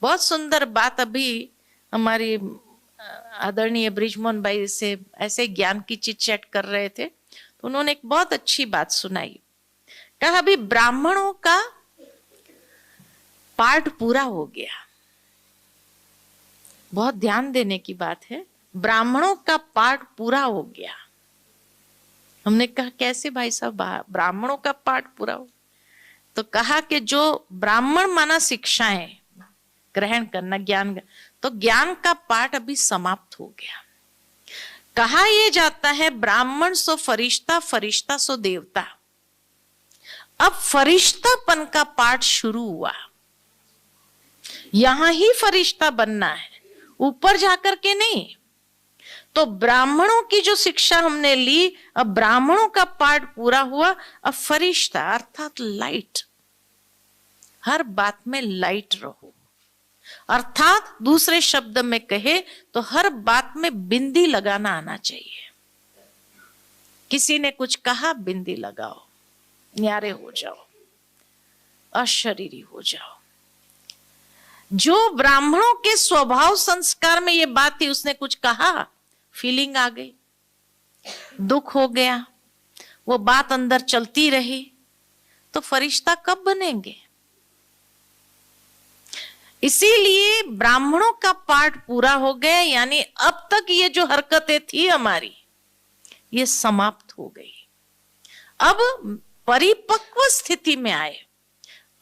बहुत सुंदर बात अभी हमारी आदरणीय ब्रिजमोहन भाई से ऐसे ज्ञान की चिट चैट कर रहे थे, तो उन्होंने एक बहुत अच्छी बात सुनाई। कहा अभी ब्राह्मणों का पाठ पूरा हो गया। बहुत ध्यान देने की बात है, ब्राह्मणों का पाठ पूरा हो गया। हमने कहा कैसे भाई साहब ब्राह्मणों का पाठ पूरा हो? तो कहा कि जो ब्राह्मण माना शिक्षाएं ग्रहण करना, ज्ञान, तो ज्ञान का पाठ अभी समाप्त हो गया। कहा यह जाता है ब्राह्मण सो फरिश्ता, फरिश्ता सो देवता। अब फरिश्तापन का पाठ शुरू हुआ। यहां ही फरिश्ता बनना है, ऊपर जाकर के नहीं। तो ब्राह्मणों की जो शिक्षा हमने ली, अब ब्राह्मणों का पाठ पूरा हुआ। अब फरिश्ता अर्थात लाइट, हर बात में लाइट रहो। अर्थात दूसरे शब्द में कहे तो हर बात में बिंदी लगाना आना चाहिए। किसी ने कुछ कहा, बिंदी लगाओ, न्यारे हो जाओ, अशरीरी हो जाओ। जो ब्राह्मणों के स्वभाव संस्कार में ये बात थी, उसने कुछ कहा, फीलिंग आ गई, दुख हो गया, वो बात अंदर चलती रही, तो फरिश्ता कब बनेंगे? इसीलिए ब्राह्मणों का पाठ पूरा हो गया, यानी अब तक ये जो हरकतें थी हमारी, ये समाप्त हो गई। अब परिपक्व स्थिति में आए।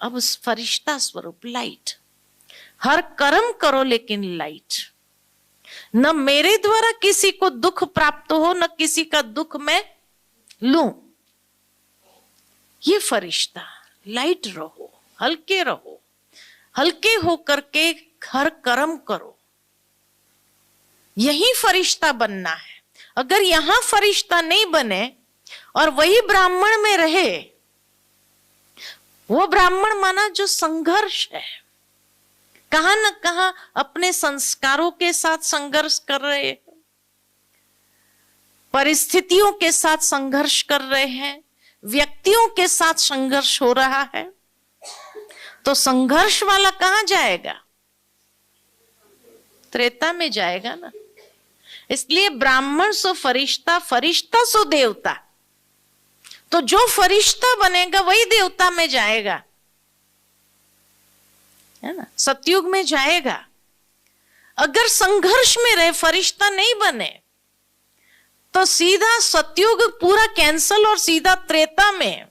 अब फरिश्ता स्वरूप लाइट, हर कर्म करो लेकिन लाइट। न मेरे द्वारा किसी को दुख प्राप्त हो, न किसी का दुख मैं लूं। ये फरिश्ता, लाइट रहो, हल्के रहो, हल्के होकर के हर कर्म करो। यही फरिश्ता बनना है। अगर यहां फरिश्ता नहीं बने और वही ब्राह्मण में रहे, वो ब्राह्मण माना जो संघर्ष है, कहां न कहां अपने संस्कारों के साथ संघर्ष कर रहे हैं, परिस्थितियों के साथ संघर्ष कर रहे हैं, व्यक्तियों के साथ संघर्ष हो रहा है, तो संघर्ष वाला कहां जाएगा? त्रेता में जाएगा ना। इसलिए ब्राह्मण सो फरिश्ता, फरिश्ता सो देवता। तो जो फरिश्ता बनेगा वही देवता में जाएगा, है ना, सतयुग में जाएगा। अगर संघर्ष में रहे, फरिश्ता नहीं बने, तो सीधा सतयुग पूरा कैंसल और सीधा त्रेता में।